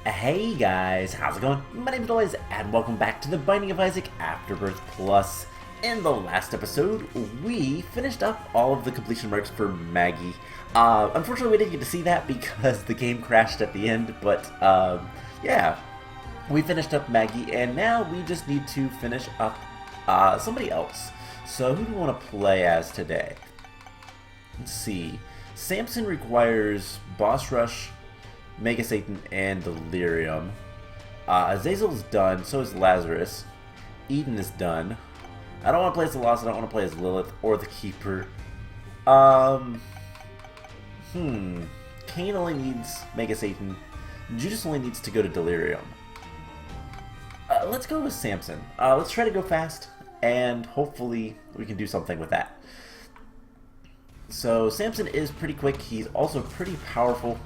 Hey guys, how's it going? My name is Noise, and welcome back to the Binding of Isaac Afterbirth Plus. In the last episode, we finished up all of the completion marks for Maggie. Unfortunately, we didn't get to see that because the game crashed at the end, but yeah, we finished up Maggie, and now we just need to finish up somebody else. So who do we want to play as today? Let's see. Samson requires Boss Rush, Mega Satan, and Delirium. Azazel's done, so is Lazarus. Eden is done. I don't want to play as the Lost, I don't want to play as Lilith or the Keeper. Cain only needs Mega Satan. Judas only needs to go to Delirium. Let's go with Samson. Let's try to go fast, and hopefully we can do something with that. So Samson is pretty quick. He's also pretty powerful.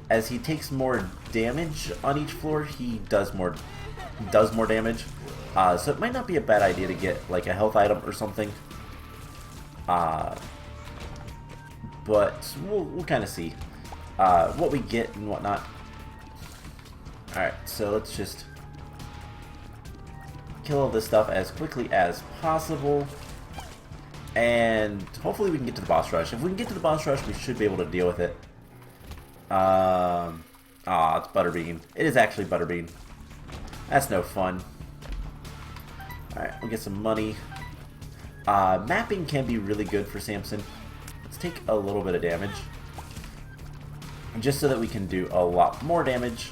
As he takes more damage on each floor, he does more damage. So it might not be a bad idea to get like a health item or something. But we'll kind of see what we get and whatnot. All right, so let's just kill all this stuff as quickly as possible. And hopefully we can get to the boss rush. If we can get to the boss rush, we should be able to deal with it. It's Butterbean. It is actually Butterbean. That's no fun. Alright, we'll get some money. Mapping can be really good for Samson. Let's take a little bit of damage. Just so that we can do a lot more damage.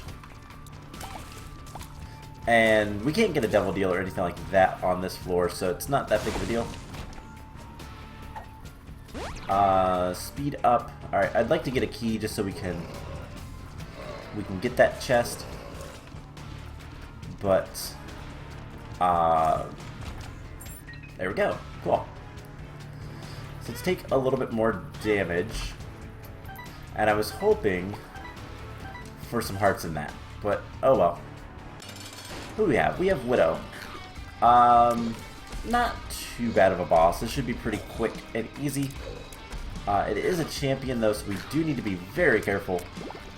And we can't get a devil deal or anything like that on this floor, so it's not that big of a deal. Speed up. Alright, I'd like to get a key just so we can get that chest. But there we go. Cool. So let's take a little bit more damage. And I was hoping for some hearts in that. But oh well. Who do we have? We have Widow. Not too bad of a boss. This should be pretty quick and easy. It is a champion though, so we do need to be very careful.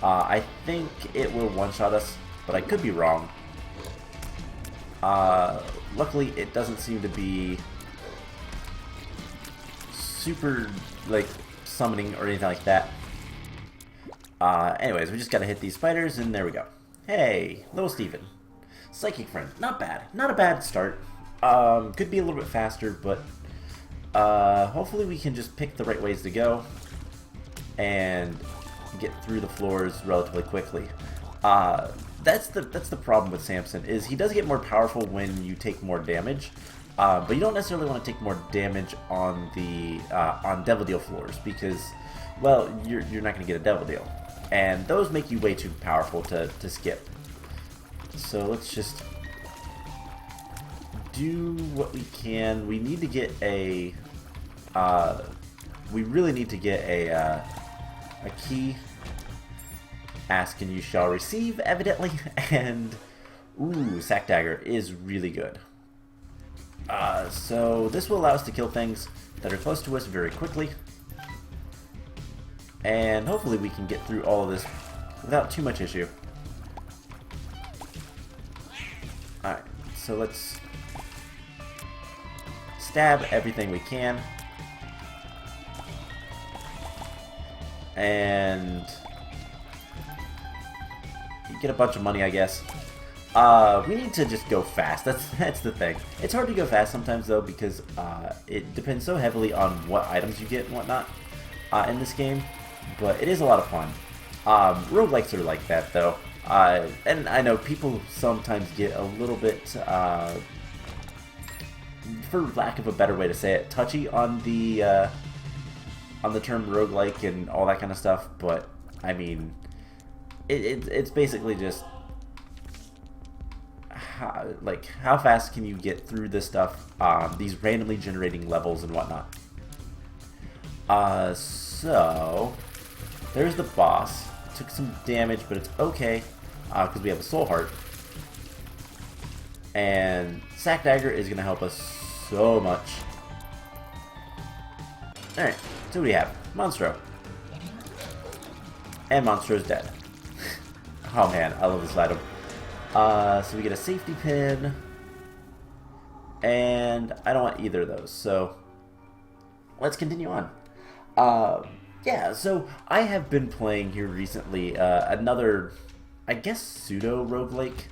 I think it will one-shot us, but I could be wrong. Luckily, it doesn't seem to be super, like, summoning or anything like that. Anyways, we just gotta hit these spiders, and there we go. Hey, little Steven. Psychic friend. Not bad. Not a bad start. Could be a little bit faster, but hopefully we can just pick the right ways to go and get through the floors relatively quickly. That's the problem with Samson, is he does get more powerful when you take more damage, but you don't necessarily want to take more damage on the on Devil Deal floors because, well, you're not going to get a Devil Deal, and those make you way too powerful to skip. So let's just do what we can. We need to get a we really need to get a key. Ask and you shall receive, evidently. And ooh, Sack Dagger is really good. So this will allow us to kill things that are close to us very quickly, and hopefully we can get through all of this without too much issue. Alright, so let's stab everything we can. And you get a bunch of money, I guess. We need to just go fast. That's the thing. It's hard to go fast sometimes, though, because it depends so heavily on what items you get and whatnot in this game. But it is a lot of fun. Roguelikes are like that, though. And I know people sometimes get a little bit, for lack of a better way to say it, touchy on the term roguelike and all that kind of stuff. But I mean, it's basically just how fast can you get through this stuff, these randomly generating levels and whatnot. So there's the boss. Took some damage, but it's okay because we have a soul heart, and Sack Dagger is going to help us so much. Alright, so what do we have? Monstro. And Monstro's dead. Oh man, I love this item. So we get a safety pin, and I don't want either of those, so let's continue on. Yeah, so I have been playing here recently another, I guess, pseudo roguelike.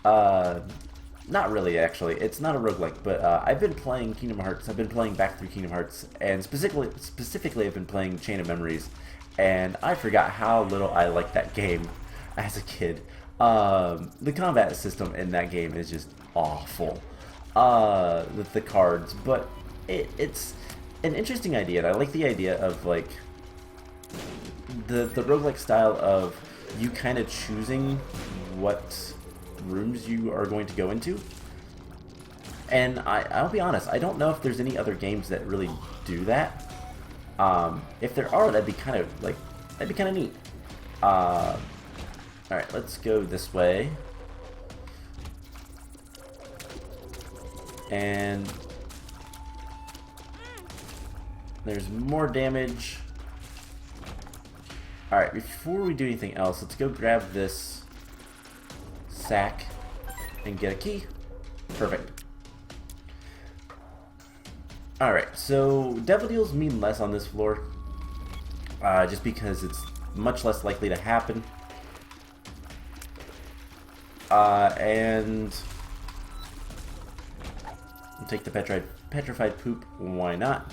Not really, actually. It's not a roguelike, but I've been playing Kingdom Hearts. I've been playing back through Kingdom Hearts, and specifically I've been playing Chain of Memories, and I forgot how little I liked that game as a kid. The combat system in that game is just awful with the cards, but it's an interesting idea, and I like the idea of, like, the roguelike style of you kind of choosing what rooms you are going to go into. And I'll be honest, I don't know if there's any other games that really do that. If there are, that'd be kind of neat. Alright, let's go this way. And there's more damage. Alright, before we do anything else, let's go grab this sack and get a key. Perfect. Alright, so devil deals mean less on this floor, just because it's much less likely to happen. And we'll take the petrified poop, why not?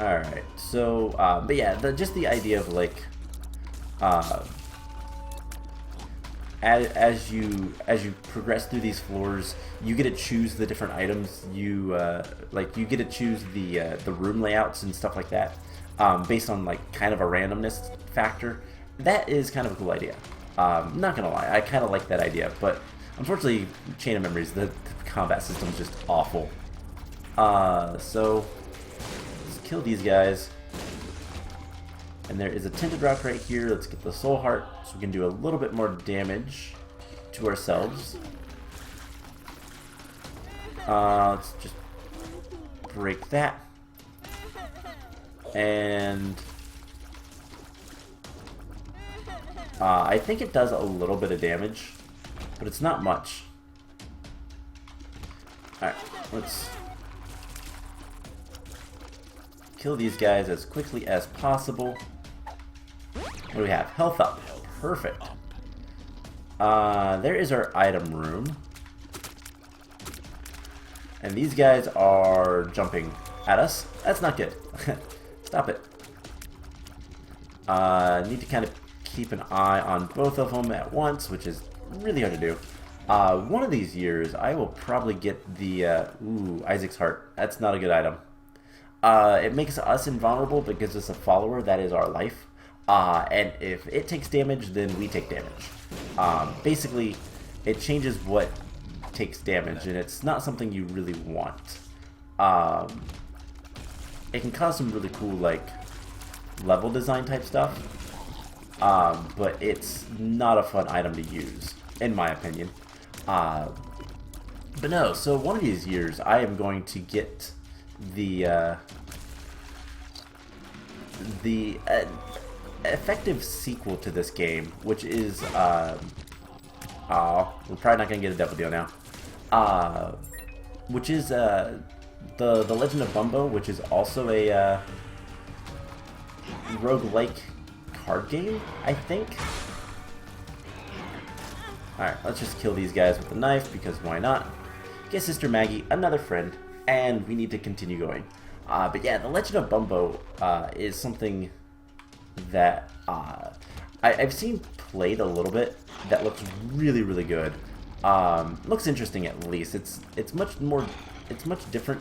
Alright, so, but yeah, just the idea of, like, as you progress through these floors, you get to choose the different items. You you get to choose the room layouts and stuff like that, based on, like, kind of a randomness factor. That is kind of a cool idea. Not gonna lie, I kind of like that idea, but unfortunately, Chain of Memories, the combat system is just awful. So let's kill these guys. And there is a tinted rock right here. Let's get the soul heart so we can do a little bit more damage to ourselves. Let's just break that. And I think it does a little bit of damage, but it's not much. Alright, let's kill these guys as quickly as possible. What do we have? Health up. Perfect. There is our item room. And these guys are jumping at us. That's not good. Stop it. Need to kind of keep an eye on both of them at once, which is really hard to do. One of these years, I will probably get the Isaac's Heart. That's not a good item. It makes us invulnerable, but gives us a follower. That is our life. And if it takes damage, then we take damage. Basically, it changes what takes damage, and it's not something you really want. It can cause some really cool, like, level design type stuff, but it's not a fun item to use, in my opinion. But no, so one of these years, I am going to get the effective sequel to this game, which is we're probably not gonna get a devil deal now. Which is the Legend of Bumbo, which is also a roguelike card game, I think. Alright, let's just kill these guys with the knife, because why not? Get Sister Maggie, another friend, and we need to continue going. But yeah, the Legend of Bumbo is something that I've seen played a little bit that looks really, really good. Looks interesting, at least. It's much different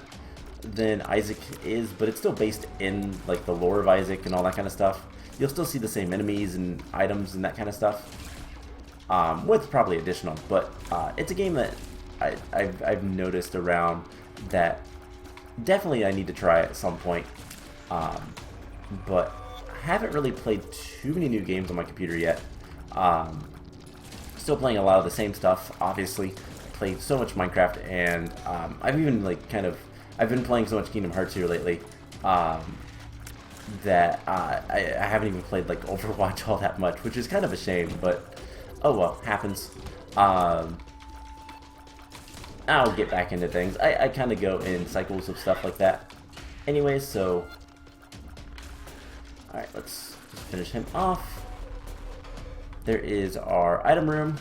than Isaac is, but it's still based in, like, the lore of Isaac and all that kind of stuff. You'll still see the same enemies and items and that kind of stuff, with probably additional. But it's a game that I've noticed around that definitely I need to try at some point. But I haven't really played too many new games on my computer yet. Still playing a lot of the same stuff, obviously. Played so much Minecraft, and I've even, like, I've been playing so much Kingdom Hearts here lately. that I haven't even played like Overwatch all that much, which is kind of a shame, but oh well, happens. I'll get back into things. I kind of go in cycles of stuff like that. Anyways, so alright, let's just finish him off. There is our item room.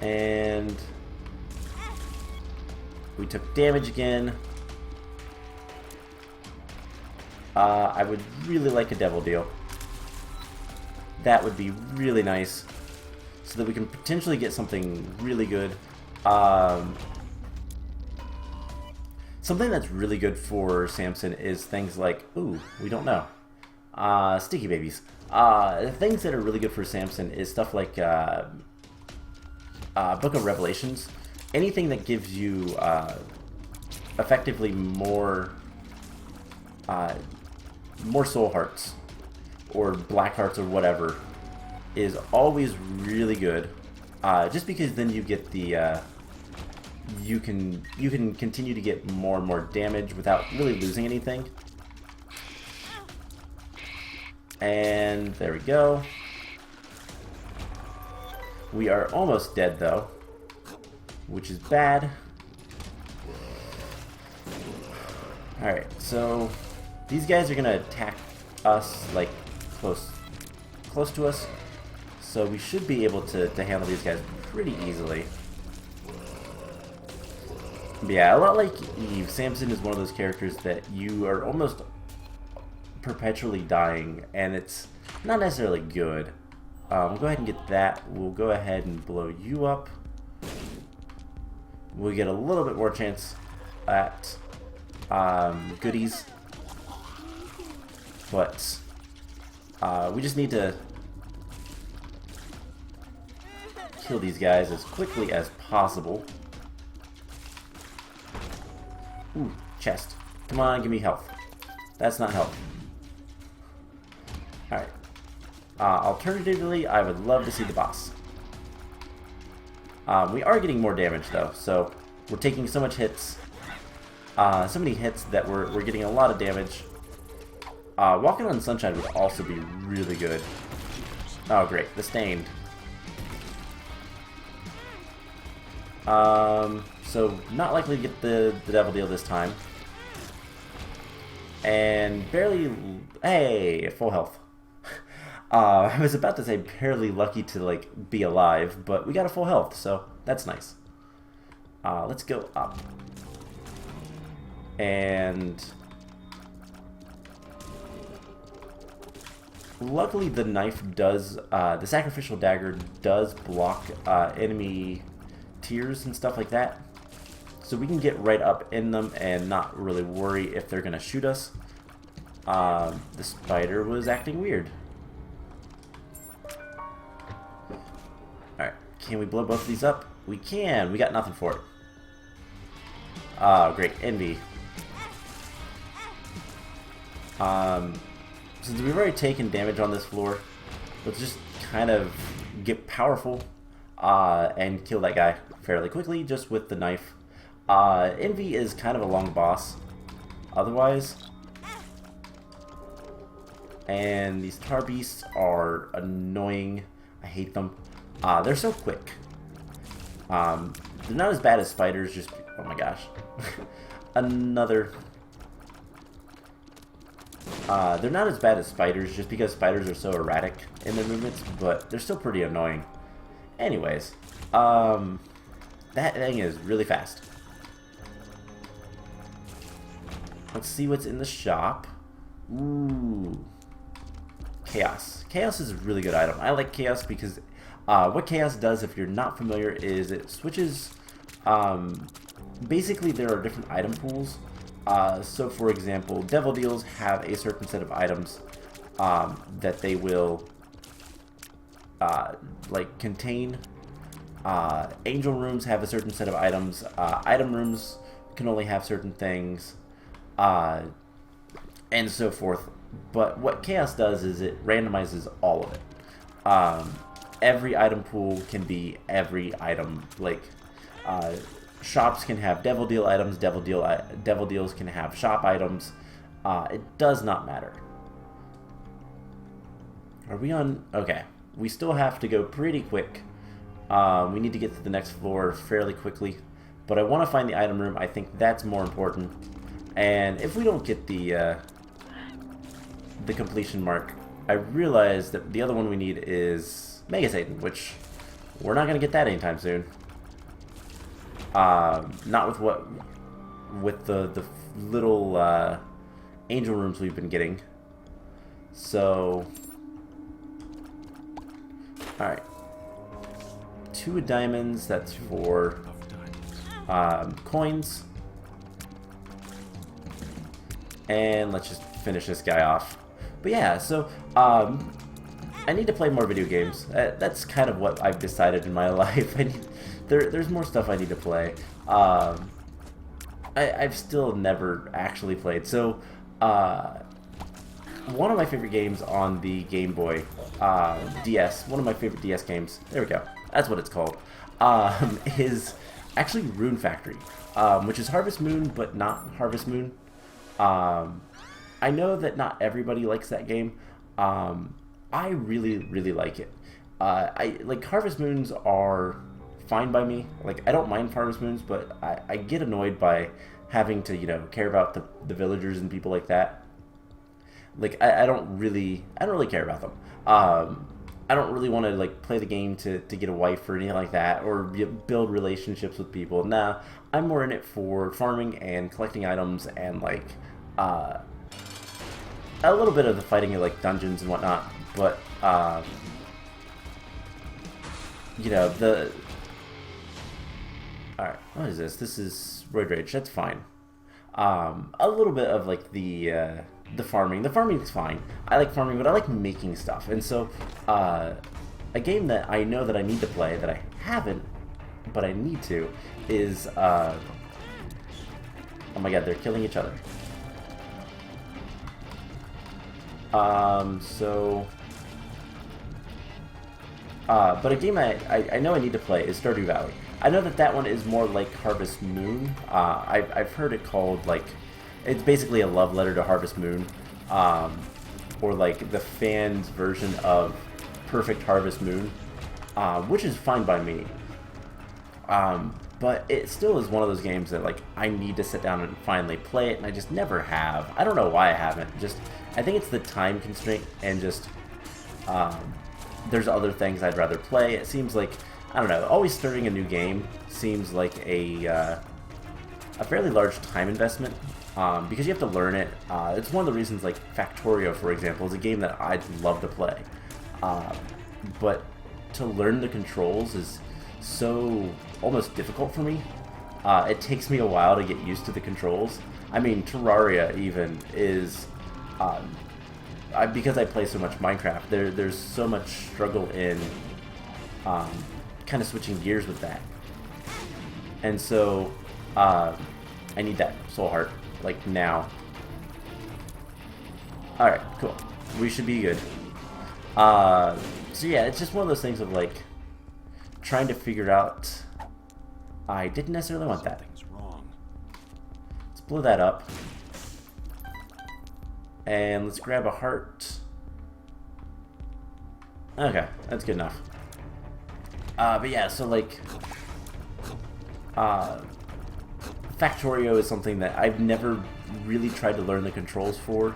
And we took damage again. I would really like a devil deal. That would be really nice, so that we can potentially get something really good. Something that's really good for Samson is things like, ooh, we don't know, sticky babies. Things that are really good for Samson is stuff like Book of Revelations. Anything that gives you effectively more soul hearts or black hearts or whatever is always really good. Just because then you get the you can continue to get more and more damage without really losing anything. And there we go. We are almost dead though, which is bad. Alright, so these guys are gonna attack us like close to us, so we should be able to handle these guys pretty easily. But yeah, a lot like Eve, Samson is one of those characters that you are almost perpetually dying, and it's not necessarily good. We'll go ahead and get that. We'll go ahead and blow you up. We'll get a little bit more chance at goodies, but we just need to kill these guys as quickly as possible. Ooh, chest. Come on, give me health. That's not health. Alright. Alternatively, I would love to see the boss. We are getting more damage though, so we're taking so much hits. So many hits that we're getting a lot of damage. Walking on Sunshine would also be really good. Oh great, the Stained. So not likely to get the devil deal this time. And barely, hey, full health. I was about to say barely lucky to like be alive, but we got a full health, so that's nice. Let's go up. And luckily the knife does, the sacrificial dagger does block enemy tears and stuff like that. So we can get right up in them and not really worry if they're going to shoot us. The spider was acting weird. Alright, can we blow both of these up? We can. We got nothing for it. Great. Envy. Since we've already taken damage on this floor, let's just kind of get powerful and kill that guy fairly quickly just with the knife. Envy is kind of a long boss otherwise. And these tar beasts are annoying. I hate them. They're so quick. They're not as bad as spiders, just... oh my gosh. Another... they're not as bad as spiders, just because spiders are so erratic in their movements, but they're still pretty annoying. Anyways, that thing is really fast. Let's see what's in the shop. Ooh. Chaos. Chaos is a really good item. I like Chaos because what Chaos does, if you're not familiar, is it switches... basically, there are different item pools. So, for example, Devil Deals have a certain set of items that they will like contain. Angel Rooms have a certain set of items. Item Rooms can only have certain things. And so forth. But what Chaos does is it randomizes all of it. Every item pool can be every item. Like, shops can have devil deal items, devil deals can have shop items. It does not matter. Are we on? Okay. We still have to go pretty quick. We need to get to the next floor fairly quickly. But I want to find the item room. I think that's more important. And if we don't get the completion mark, I realize that the other one we need is Mega Satan, which we're not going to get that anytime soon. Not with the little angel rooms we've been getting. So, alright. 2 diamonds, that's for coins. And let's just finish this guy off. But yeah, so I need to play more video games. That's kind of what I've decided in my life. There's more stuff I need to play. I've still never actually played. So one of my favorite games on the Game Boy DS, one of my favorite DS games, there we go, that's what it's called, is actually Rune Factory, which is Harvest Moon, but not Harvest Moon. I know that not everybody likes that game. I really like it. I like Harvest Moons are fine by me. Like, I don't mind Harvest Moons, but I get annoyed by having to, you know, care about the villagers and people like that. Like, I don't really care about them. I don't really want to, like, play the game to get a wife or anything like that, or build relationships with people. Nah, I'm more in it for farming and collecting items and, like, a little bit of the fighting of, like, dungeons and whatnot. But, you know, alright, what is this? This is Roid Rage, that's fine. A little bit of, like, the farming. The farming is fine. I like farming, but I like making stuff. And so, a game that I know that I need to play, that I haven't, but I need to, is, oh my god, they're killing each other. But a game I know I need to play is Stardew Valley. I know that one is more like Harvest Moon. I've heard it called, like, it's basically a love letter to Harvest Moon, or like the fans' version of Perfect Harvest Moon, which is fine by me. But it still is one of those games that, like, I need to sit down and finally play it, and I just never have. I don't know why I haven't. I think it's the time constraint, and just there's other things I'd rather play. It seems like, I don't know, always starting a new game seems like a fairly large time investment, because you have to learn it. It's one of the reasons, like, Factorio, for example, is a game that I'd love to play. But to learn the controls is so almost difficult for me. It takes me a while to get used to the controls. I mean, Terraria even is, because I play so much Minecraft, there's so much struggle in kind of switching gears with that. And so, I need that soul heart, like, now. Alright, cool. We should be good. So yeah, it's just one of those things of, like, trying to figure out... I didn't necessarily want that. Let's blow that up. And let's grab a heart. Okay, that's good enough. But yeah, so, like... Factorio is something that I've never really tried to learn the controls for.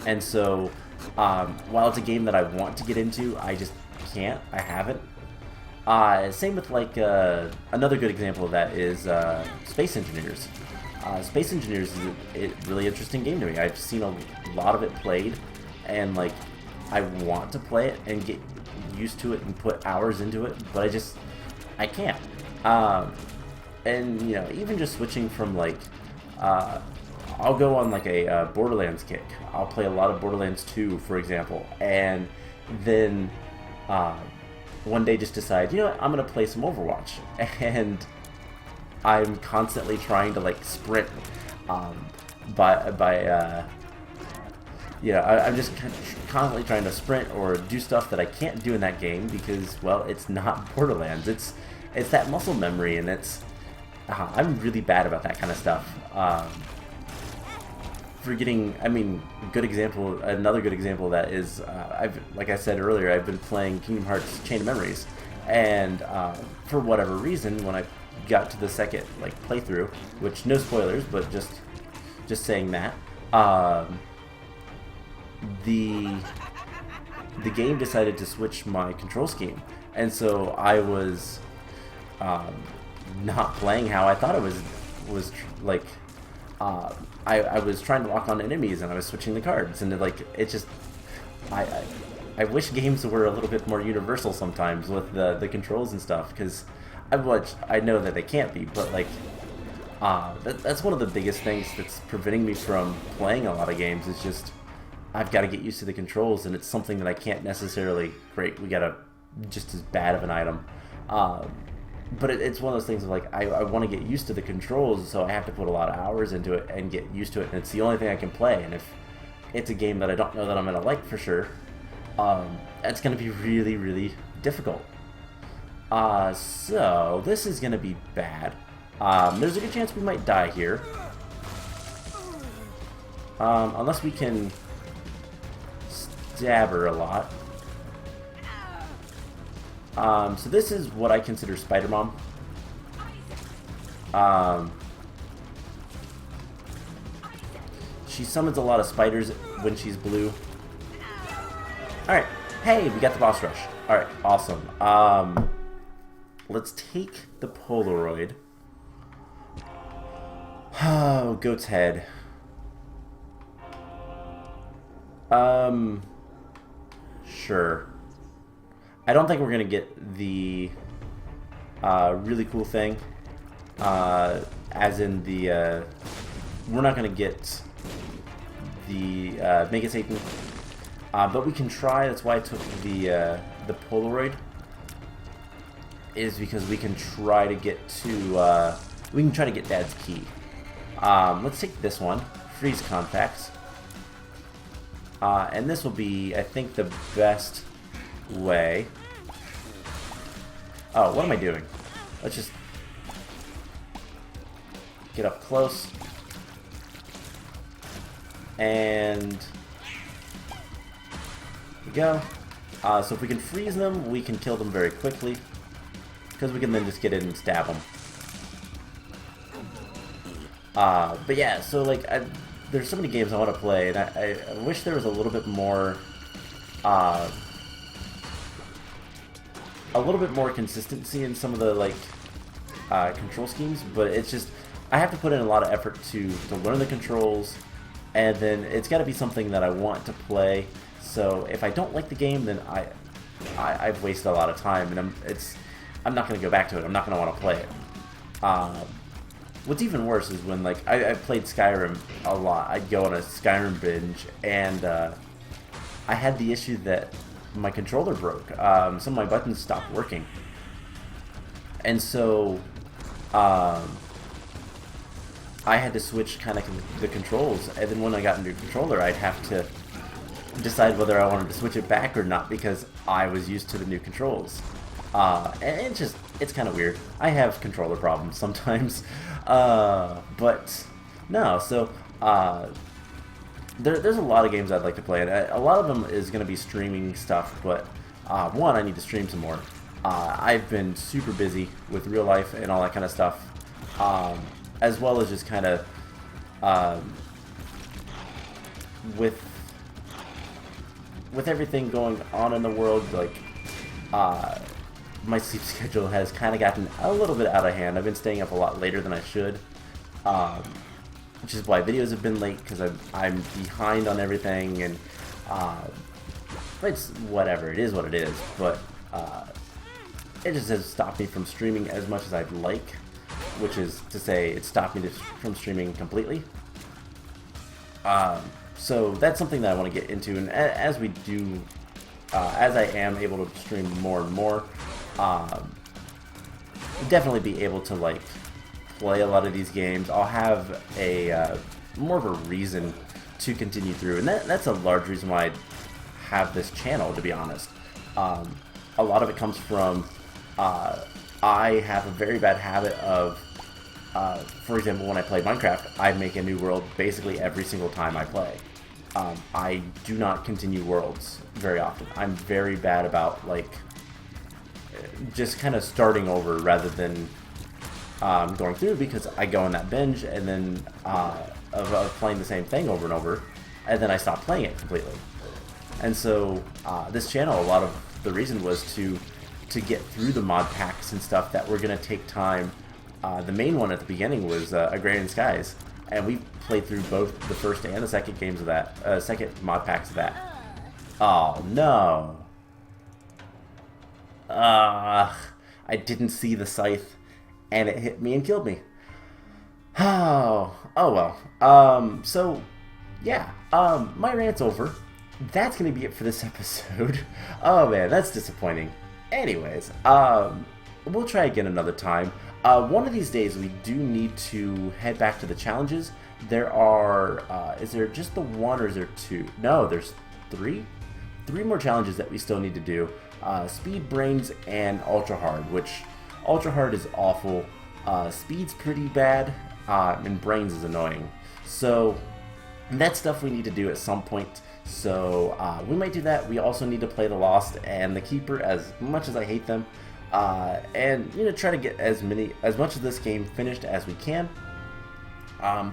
And so, while it's a game that I want to get into, I just can't. I haven't. Same with, like, another good example of that is Space Engineers. Space Engineers is a really interesting game to me. I've seen a lot of it played, and, like, I want to play it and get used to it and put hours into it, but I can't. And, you know, even just switching from, like, I'll go on, like, a Borderlands kick. I'll play a lot of Borderlands 2, for example, and then one day just decide, you know what, I'm going to play some Overwatch. And I'm constantly trying to, like, sprint you know, I'm just constantly trying to sprint or do stuff that I can't do in that game because, well, it's not Borderlands. It's that muscle memory, and I'm really bad about that kind of stuff. Forgetting, I mean, another good example of that is, like I said earlier, I've been playing Kingdom Hearts Chain of Memories, and for whatever reason, when I got to the second playthrough, which no spoilers, but just saying that, the game decided to switch my control scheme, and so I was not playing how I thought it was like. I was trying to lock on enemies and I was switching the cards, and it just I wish games were a little bit more universal sometimes with the controls and stuff, because I know that they can't be, but that's one of the biggest things that's preventing me from playing a lot of games. Is just I've got to get used to the controls, and it's something that I can't necessarily. Great, we got just as bad of an item. But it's one of those things of I want to get used to the controls, so I have to put a lot of hours into it and get used to it, and it's the only thing I can play. And if it's a game that I don't know that I'm going to like for sure, that's going to be really, really difficult. So this is going to be bad. There's a good chance we might die here. Unless we can stab her a lot. So this is what I consider Spider Mom. She summons a lot of spiders when she's blue. Alright, hey, we got the boss rush. Alright, awesome. Let's take the Polaroid. Oh, goat's head. Sure. I don't think we're going to get the really cool thing, as in the, we're not going to get the Mega Satan, but we can try. That's why I took the Polaroid, is because we can try to get to, we can try to get Dad's key. Let's take this one, freeze contacts, and this will be, I think, the best way. Oh, what am I doing? Let's just get up close. And there we go. So if we can freeze them, we can kill them very quickly, because we can then just get in and stab them. But yeah, so there's so many games I want to play, and I wish there was a little bit more consistency in some of the control schemes, but it's just I have to put in a lot of effort to learn the controls, and then it's got to be something that I want to play. So if I don't like the game, then I've wasted a lot of time, and I'm not going to go back to it. I'm not going to want to play it. What's even worse is when I played Skyrim a lot. I'd go on a Skyrim binge, and I had the issue that my controller broke. Some of my buttons stopped working, and so I had to switch kind of the controls. And then when I got a new controller, I'd have to decide whether I wanted to switch it back or not, because I was used to the new controls. And it's kind of weird. I have controller problems sometimes, but no. So there's a lot of games I'd like to play, and a lot of them is going to be streaming stuff, but one, I need to stream some more. I've been super busy with real life and all that kind of stuff, as well as just kind of with everything going on in the world, my sleep schedule has kind of gotten a little bit out of hand. I've been staying up a lot later than I should, which is why videos have been late, because I'm behind on everything, and it's whatever. It is what it is, but it just has stopped me from streaming as much as I'd like, which is to say it stopped me from streaming completely. So that's something that I want to get into, and as we do, as I am able to stream more and more, definitely be able to play a lot of these games. I'll have a more of a reason to continue through, and that's a large reason why I have this channel, to be honest. A lot of it comes from I have a very bad habit of For example, when I play Minecraft, I make a new world basically every single time I play. I do not continue worlds very often. I'm very bad about, like, just kind of starting over rather than going through, because I go on that binge and then of playing the same thing over and over, and then I stop playing it completely. And so this channel, a lot of the reason was to get through the mod packs and stuff that were going to take time. The main one at the beginning was Agrarian Skies, and we played through both the first and the second games of that, second mod packs of that. Oh no! I didn't see the scythe, and it hit me and killed me. Oh well. So yeah, my rant's over. That's gonna be it for this episode. Oh man, that's disappointing. Anyways, we'll try again another time. One of these days we do need to head back to the challenges. There are, is there just the one or is there two? No, there's three? Three more challenges that we still need to do. Speed, Brains, and Ultra Hard, which Ultra Hard is awful. Speed's pretty bad, and Brains is annoying. So that's stuff we need to do at some point. So we might do that. We also need to play the Lost and the Keeper, as much as I hate them, and try to get as much of this game finished as we can.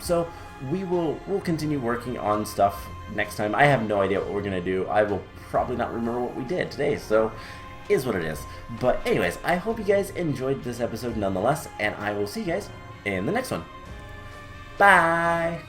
So we'll continue working on stuff next time. I have no idea what we're gonna do. I will probably not remember what we did today, so is what it is. But anyways, I hope you guys enjoyed this episode nonetheless, and I will see you guys in the next one. Bye.